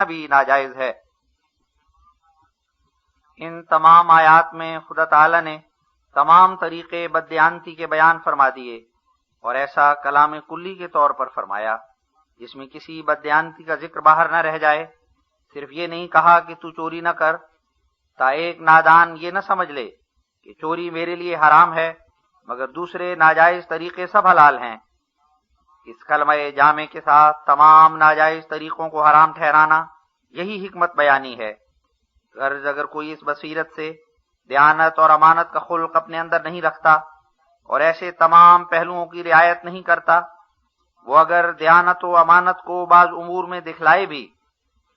بھی ناجائز ہے۔ ان تمام آیات میں خدا تعالی نے تمام طریقے بددیانتی کے بیان فرما دیے، اور ایسا کلام کلی کے طور پر فرمایا جس میں کسی بددیانتی کا ذکر باہر نہ رہ جائے۔ صرف یہ نہیں کہا کہ تو چوری نہ کر، تا ایک نادان یہ نہ سمجھ لے کہ چوری میرے لیے حرام ہے مگر دوسرے ناجائز طریقے سب حلال ہیں۔ اس کلمہ جامع کے ساتھ تمام ناجائز طریقوں کو حرام ٹھہرانا یہی حکمت بیانی ہے۔ غرض اگر کوئی اس بصیرت سے دیانت اور امانت کا خلق اپنے اندر نہیں رکھتا اور ایسے تمام پہلوؤں کی رعایت نہیں کرتا، وہ اگر دیانت و امانت کو بعض امور میں دکھلائے بھی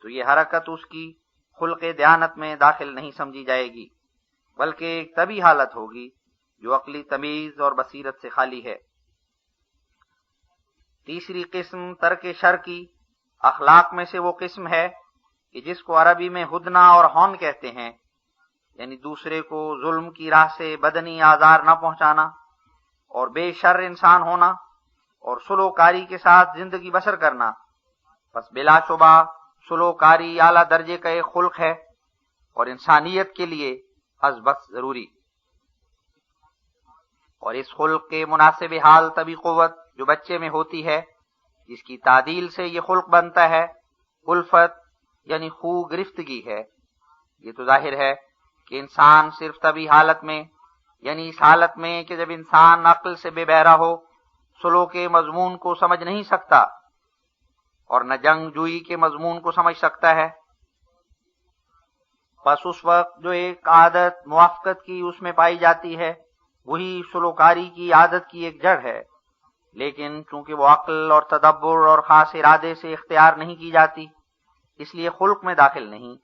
تو یہ حرکت اس کی خلق دیانت میں داخل نہیں سمجھی جائے گی، بلکہ ایک طبی حالت ہوگی جو عقلی تمیز اور بصیرت سے خالی ہے۔ تیسری قسم ترک شر کی اخلاق میں سے وہ قسم ہے کہ جس کو عربی میں ہدنہ اور ہون کہتے ہیں، یعنی دوسرے کو ظلم کی راہ سے بدنی آزار نہ پہنچانا اور بے شر انسان ہونا اور سلوکاری کے ساتھ زندگی بسر کرنا۔ پس بلا شبہ سلوکاری اعلیٰ درجے کا ایک خلق ہے اور انسانیت کے لیے از بس ضروری، اور اس خلق کے مناسب حال طبی قوت جو بچے میں ہوتی ہے، جس کی تعدیل سے یہ خلق بنتا ہے، الفت یعنی خو گرفتگی ہے۔ یہ تو ظاہر ہے کہ انسان صرف طبی حالت میں، یعنی اس حالت میں کہ جب انسان عقل سے بے بہرا ہو، سلوک کے مضمون کو سمجھ نہیں سکتا اور نہ جنگ جوئی کے مضمون کو سمجھ سکتا ہے، بس اس وقت جو ایک عادت موافقت کی اس میں پائی جاتی ہے وہی سلوکاری کی عادت کی ایک جڑ ہے، لیکن چونکہ وہ عقل اور تدبر اور خاص ارادے سے اختیار نہیں کی جاتی، اس لیے خلق میں داخل نہیں،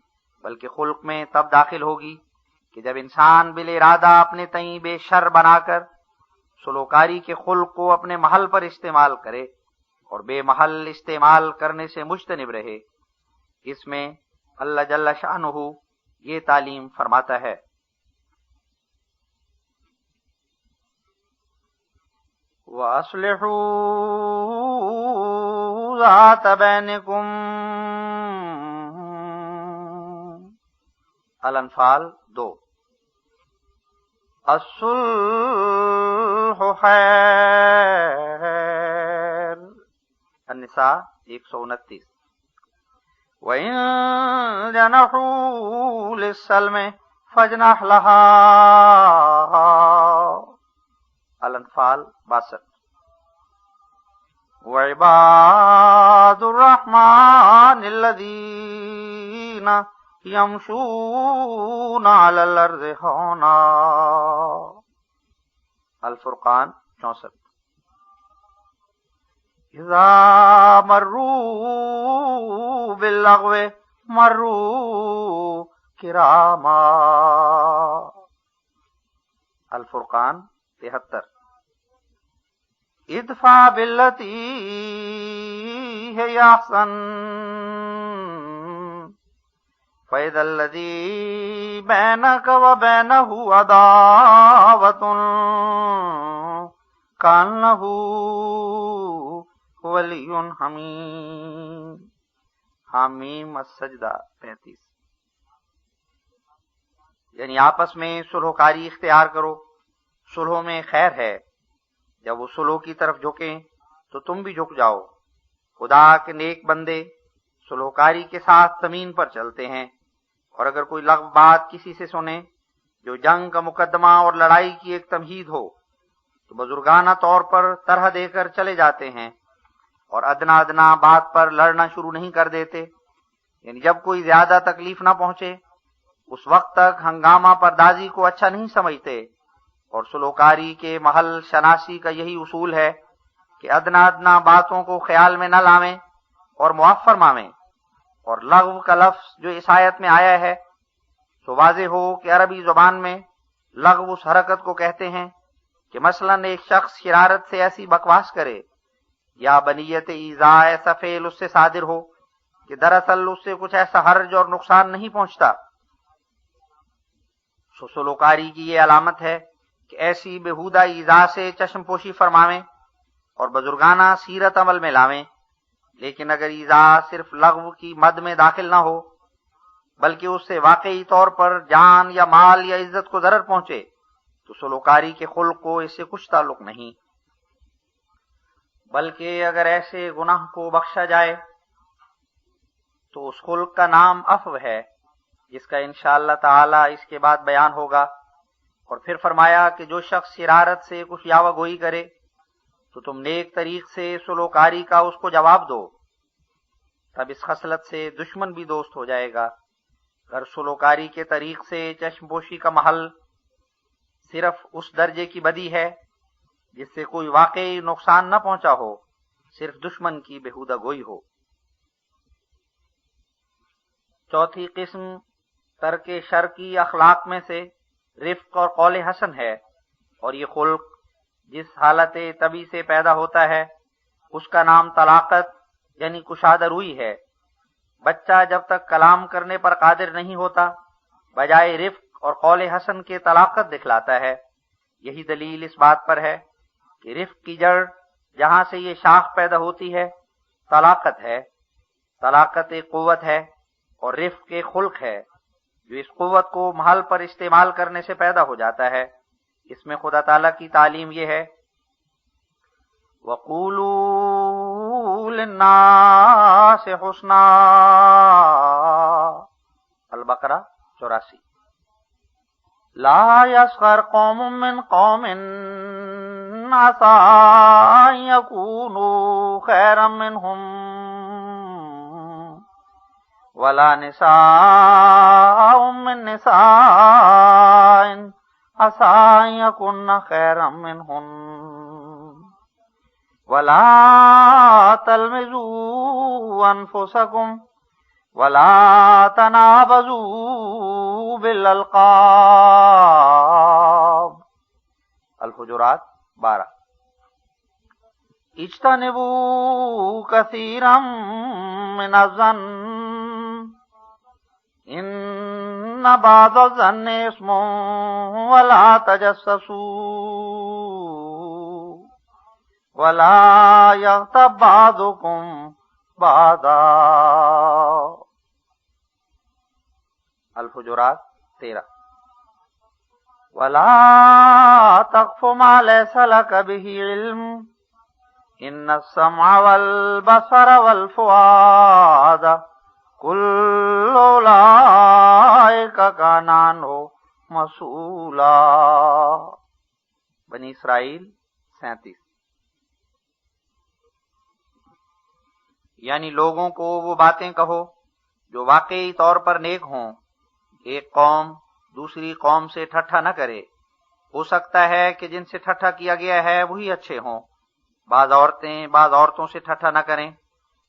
بلکہ خلق میں تب داخل ہوگی کہ جب انسان بالارادہ اپنے تئیں بے شر بنا کر سلوکاری کے خلق کو اپنے محل پر استعمال کرے اور بے محل استعمال کرنے سے مجتنب رہے۔ اس میں اللہ جل شانہ یہ تعلیم فرماتا ہے، وَأَصْلِحُوا ذَاتَ بَيْنِكُمْ۔ الانفال 2۔ الصلح خیر۔ النساء 129۔ وَإِن جَنَحُوا لِلسَّلْمِ فَاجْنَحْ لَهَا۔ الانفال 62۔ وَعِبَادُ الرَّحْمَنِ الَّذِينَ يَمْشُونَ عَلَى الْأَرْضِ هَوْنًا۔ الفرقان 64۔ اِذَا مَرُّوا بِاللَّغْوِ مَرُّوا كِرَامًا۔ الفرقان 73۔ ادفع بالتی ہے احسن فَإِذَا الَّذِي بَيْنَكَ وَبَيْنَهُ عَدَاوَةٌ كَأَنَّهُ وَلِيٌّ حَمِيمٌ۔ حامیم السجدہ 35۔ یعنی آپس میں صلحکاری اختیار کرو، صلح میں خیر ہے۔ جب وہ صلح کی طرف جھکیں تو تم بھی جھک جاؤ۔ خدا کے نیک بندے صلحکاری کے ساتھ زمین پر چلتے ہیں، اور اگر کوئی لغو بات کسی سے سنے جو جنگ کا مقدمہ اور لڑائی کی ایک تمہید ہو تو بزرگانہ طور پر طرح دے کر چلے جاتے ہیں اور ادنا ادنا بات پر لڑنا شروع نہیں کر دیتے، یعنی جب کوئی زیادہ تکلیف نہ پہنچے اس وقت تک ہنگامہ پردازی کو اچھا نہیں سمجھتے۔ اور سلوکاری کے محل شناسی کا یہی اصول ہے کہ ادنا ادنا باتوں کو خیال میں نہ لاویں اور معاف فرماویں۔ اور لغو کا لفظ جو اس آیت میں آیا ہے تو واضح ہو کہ عربی زبان میں لغو اس حرکت کو کہتے ہیں کہ مثلا ایک شخص شرارت سے ایسی بکواس کرے یا بنیت ایذاء ایسا فعل اس سے صادر ہو کہ دراصل اس سے کچھ ایسا حرج اور نقصان نہیں پہنچتا۔ سلوکاری کی یہ علامت ہے کہ ایسی بےہودہ ایذا سے چشم پوشی فرماویں اور بزرگانہ سیرت عمل میں لاویں لیکن اگر ایذا صرف لغو کی مد میں داخل نہ ہو بلکہ اس سے واقعی طور پر جان یا مال یا عزت کو ضرر پہنچے تو سلوکاری کے خلق کو اس سے کچھ تعلق نہیں، بلکہ اگر ایسے گناہ کو بخشا جائے تو اس خلق کا نام عفو ہے، جس کا انشاءاللہ تعالی اس کے بعد بیان ہوگا۔ اور پھر فرمایا کہ جو شخص شرارت سے کچھ یاوہ گوئی کرے تو تم نیک طریق سے سلوکاری کا اس کو جواب دو، تب اس خصلت سے دشمن بھی دوست ہو جائے گا۔ اگر سلوکاری کے طریق سے چشم پوشی کا محل صرف اس درجے کی بدی ہے جس سے کوئی واقعی نقصان نہ پہنچا ہو، صرف دشمن کی بےہودہ گوئی ہو۔ چوتھی قسم ترک شر کی اخلاق میں سے رفق اور قول حسن ہے، اور یہ خلق جس حالت طبی سے پیدا ہوتا ہے اس کا نام طلاقت یعنی کشادہ روئی ہے۔ بچہ جب تک کلام کرنے پر قادر نہیں ہوتا بجائے رفق اور قول حسن کے طلاقت دکھلاتا ہے۔ یہی دلیل اس بات پر ہے کہ رفق کی جڑ جہاں سے یہ شاخ پیدا ہوتی ہے طلاقت ہے۔ طلاقت ایک قوت ہے اور رفق ایک خلق ہے جو اس قوت کو محل پر استعمال کرنے سے پیدا ہو جاتا ہے۔ اس میں خدا تعالیٰ کی تعلیم یہ ہے وَقُولُوا لِلنَّاسِ حُسْنًا، البقرہ 84۔ لا يسخر قوم من قوم عسى أن يكونوا خيرا منهم ولا نساء من نساء عسى أن يكن خيرا منهن ولا تلمزوا أنفسكم ولا تنابزوا بالألقاب، الحجرات 12۔ اجتنبوا كثيرا من الظن إن بعض الظن اسم ولا تجسسوا ولا يغتب بعضكم بعضا، الحجرات 13۔ ولا تقف ما ليس لك به علم إن السمع والبصر والفؤاد كل أولئك كان عنه مسؤولا، بنی اسرائیل 37۔ یعنی لوگوں کو وہ باتیں کہو جو واقعی طور پر نیک ہوں۔ ایک قوم دوسری قوم سے ٹھٹھا نہ کرے، ہو سکتا ہے کہ جن سے ٹھٹھا کیا گیا ہے وہی اچھے ہوں۔ بعض عورتیں بعض عورتوں سے ٹھٹھا نہ کریں،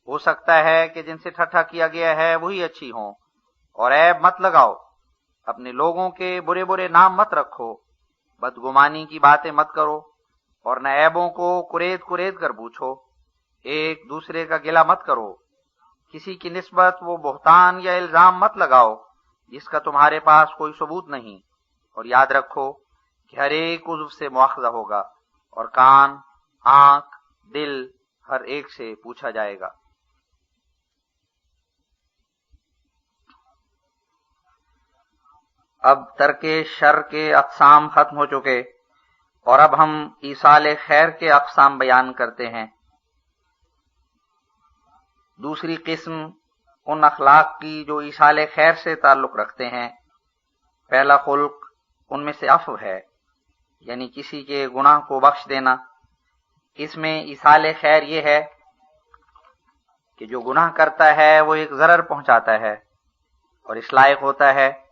ہو سکتا ہے کہ جن سے ٹھٹھا کیا گیا ہے وہی اچھی ہوں۔ اور عیب مت لگاؤ، اپنے لوگوں کے برے برے نام مت رکھو، بدگمانی کی باتیں مت کرو، اور نہ عیبوں کو کرید کرید کر پوچھو۔ ایک دوسرے کا گلہ مت کرو، کسی کی نسبت وہ بہتان یا الزام مت لگاؤ جس کا تمہارے پاس کوئی ثبوت نہیں، اور یاد رکھو کہ ہر ایک عضو سے مواخذہ ہوگا، اور کان، آنکھ، دل ہر ایک سے پوچھا جائے گا۔ اب ترک شر کے اقسام ختم ہو چکے، اور اب ہم ایصال خیر کے اقسام بیان کرتے ہیں۔ دوسری قسم ان اخلاق کی جو ایصال خیر سے تعلق رکھتے ہیں۔ پہلا خلق ان میں سے عفو ہے، یعنی کسی کے گناہ کو بخش دینا۔ اس میں ایصال خیر یہ ہے کہ جو گناہ کرتا ہے وہ ایک ضرر پہنچاتا ہے اور اس لائق ہوتا ہے